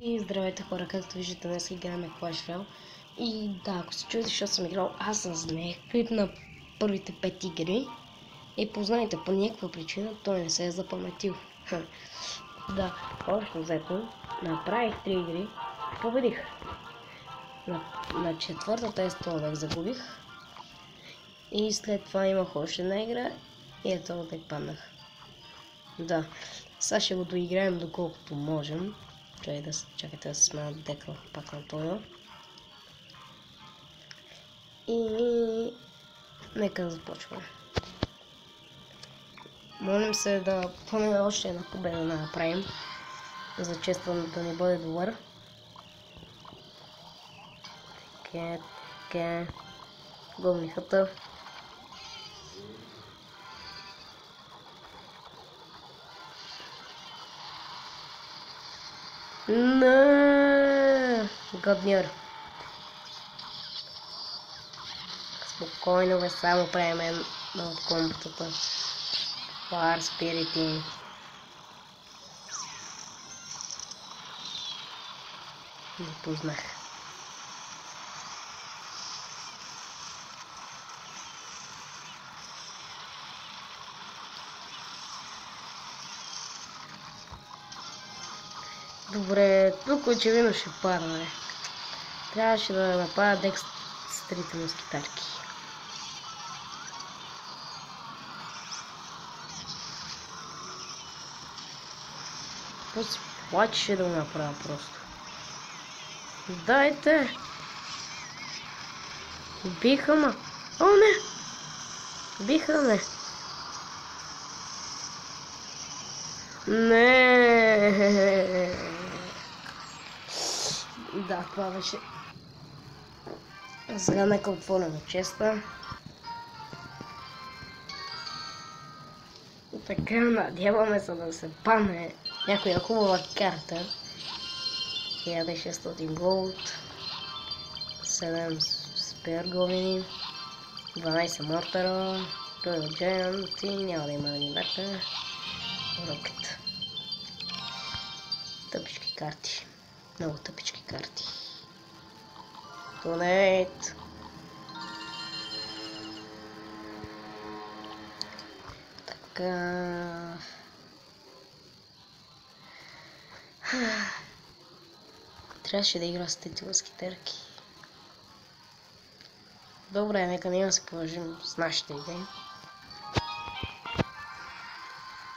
И здравейте хора, както виждате, днес играме Clash Royale. И да, ако се чуете, защото съм играл, аз съм зле клип на първите 5 игри. И познайте, по някаква причина той не се е запаметил. Да, общо взето, направих 3 игри, победих. На четвъртата естоловек загубих. И след това имах още една игра и ето да паднах. Да, сега ще го доиграем доколкото можем. Чакайте да се сменя дека пак на това. И нека да започваме. Молим се да поне още една победа да направим. За честа да ни бъде добър. Така. Гомнихата. На Гаднир. Спокойно бе, само правим от комботата. Fire Spirit. Не познах. Добре, тук очевидно ще падне. Трябваше да напада декстрите на скитарки. Плачеше да го направя просто. Дайте! Биха ма! О, не! Биха ме! Не! Да, това беше. Сега нека отворим честа. Така, надяваме се да се падне някоя хубава карта. 1600 голд, 7 сперговини, 12 мортара, Royal Giant и няма да има анимата. Рокет. Тъпички карти. Много тъпички карти. Донейт. Така. Трябваше да игра с тетива скитърки. Добре, нека ние да се положим с нашите идеи.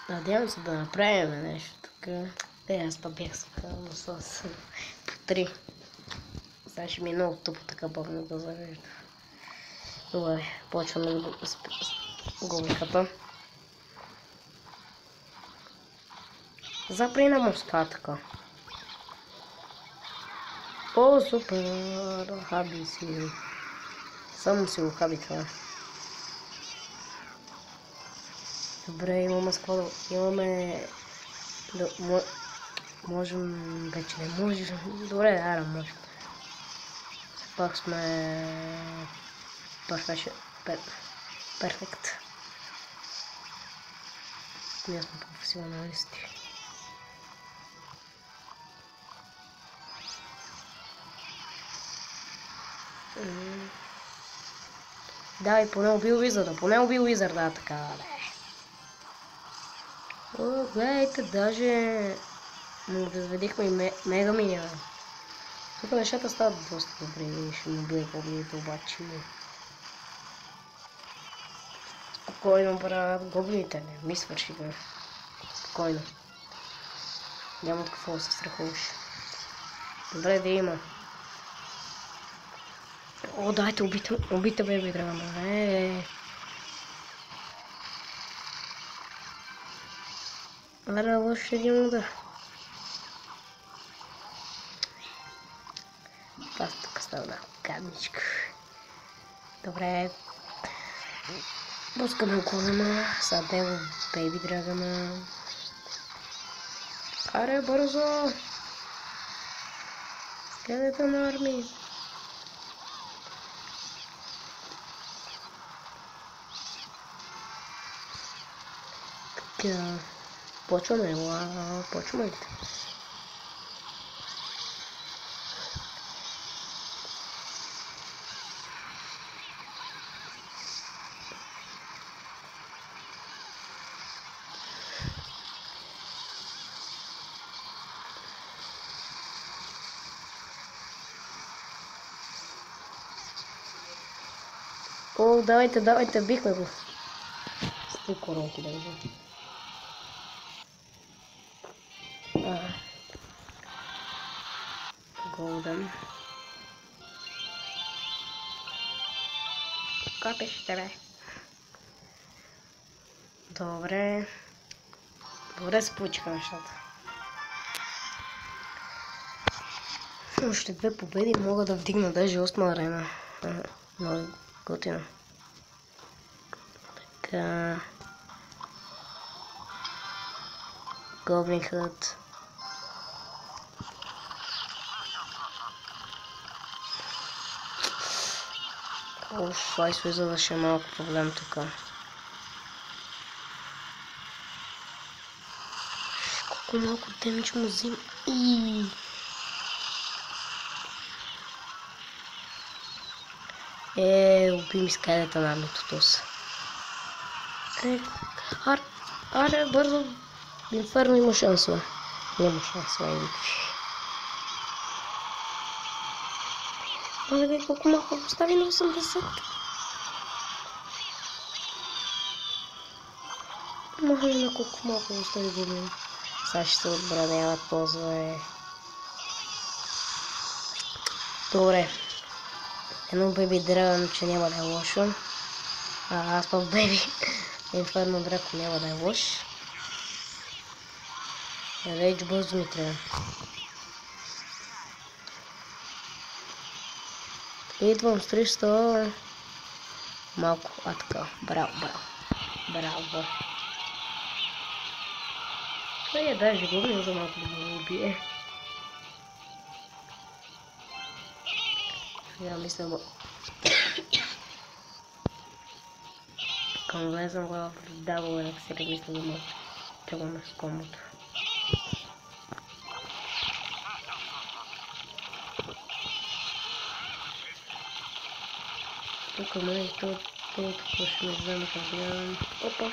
Надявам се да направим нещо тук. Аз па бях с по 3. Сега ще ми е много тъпо така бавно да зарежда. Добре, почваме с голиката. Запри на моста така. О, супер! Хаби си. Само си го хаби това. Добре, имаме склада. Имаме... Можем... Вече не можем. Добре, ара можем. Пак сме... Перфект. Ние сме професионалисти. Да, и поне убил Уизарда, така, бе. О, гледайте, даже му разведихме и мега миньора. Тук нещата стават доста добре и ще му бие гоблините обаче. Спокойно, брат, гоблините не ми свърши, бе. Спокойно. Няма от какво да се страхуваш. Добре да има. О, дайте, убита беби драма. Ара, още един удар. Аз тук стана гадничка. Добре. Пускаме около сад него бейби драгана. Аре, бързо! Скелета на армия. Така. Почваме ли? Гол, давайте, давайте, бихме го. С 3 коронки държа. Голден. Капеш тебе. Добре. Добре се получиха нещата. Още 2 победи мога да вдигна даже 8 арена. Много готино. Така. Goblin Hut. Оф, айсвиза ще е малко проблем тук. Колко малко демидж му взима. Уби ми скелета на армитото си. Аре, бързо. Инферно има шансове. Няма шансове. Мале, колко малко постави на 80. Мале, на колко малко постави години. Сега ще се отбраняват по-зле. Добре. Едно беби древен, че няма да е лошо. Аз пък беби. Инферно драко няма да е лош. Рейдж бързо ми трябва. Идвам с 300. Малко, така. Браво. Той даже го за малко да го убие. Сега мисля го. Към влезам в дабл елек, сега мисля да му тръгваме с комбото. Тук май това ще ме взема как гледам. Опа!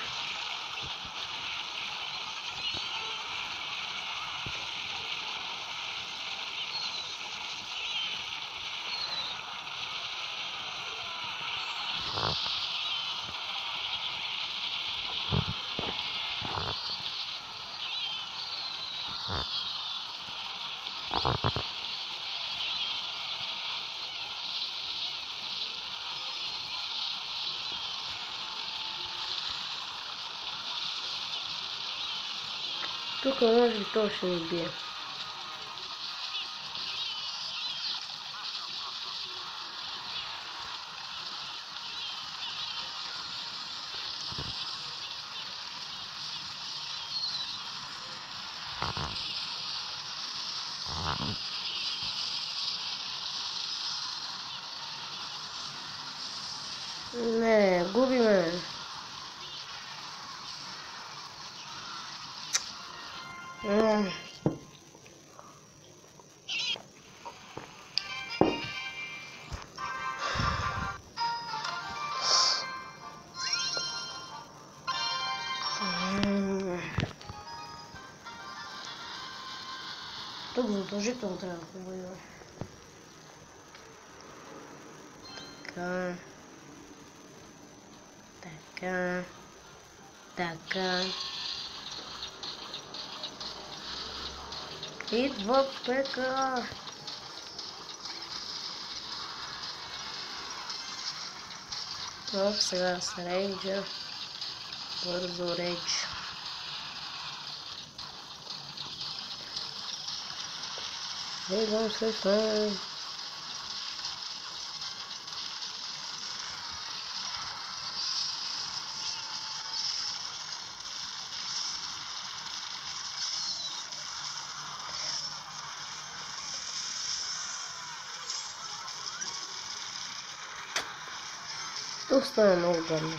Тук може би това ще ни бие. Не, губиме. Тук задължително трябва да воюва. Така. Идва пека. Сега с рейджа. Бързо рейдж. Идвам се сам. Тук стана много гадно.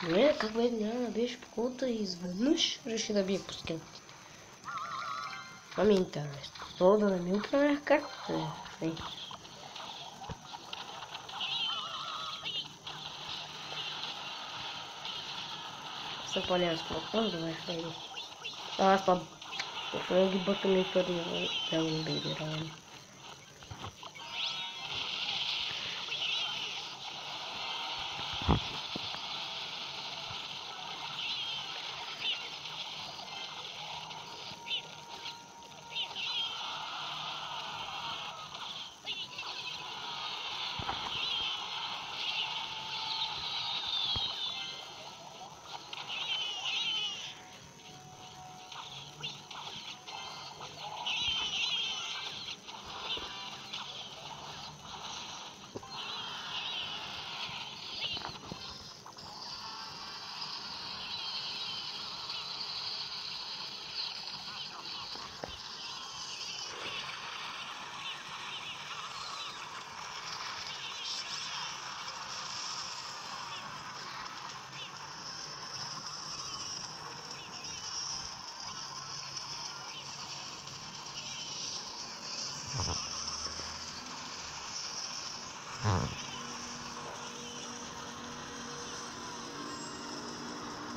Не, как бе, няма да биеш по колата и изведнъж реши да бие по скелетите. Това ми е интересно. Това да не ми управях как? Не. Все по-няма спорта, давай хвейди. Аз па... В много ги бъркам и твърди, да не би бирам.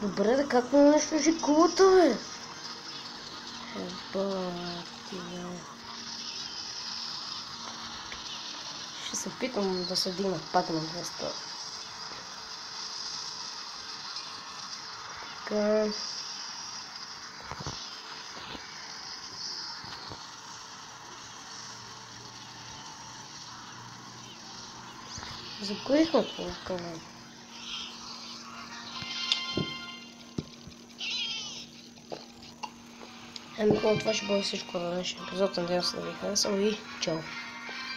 Добре, да как му нещо жикулата, бе? Ебати, бе. Ще се питам да се дигна пак на 200. Така. Загорихме полка. Ами, това ще бъде всичко на днешния епизод. Надявам се да ви харесал и чао!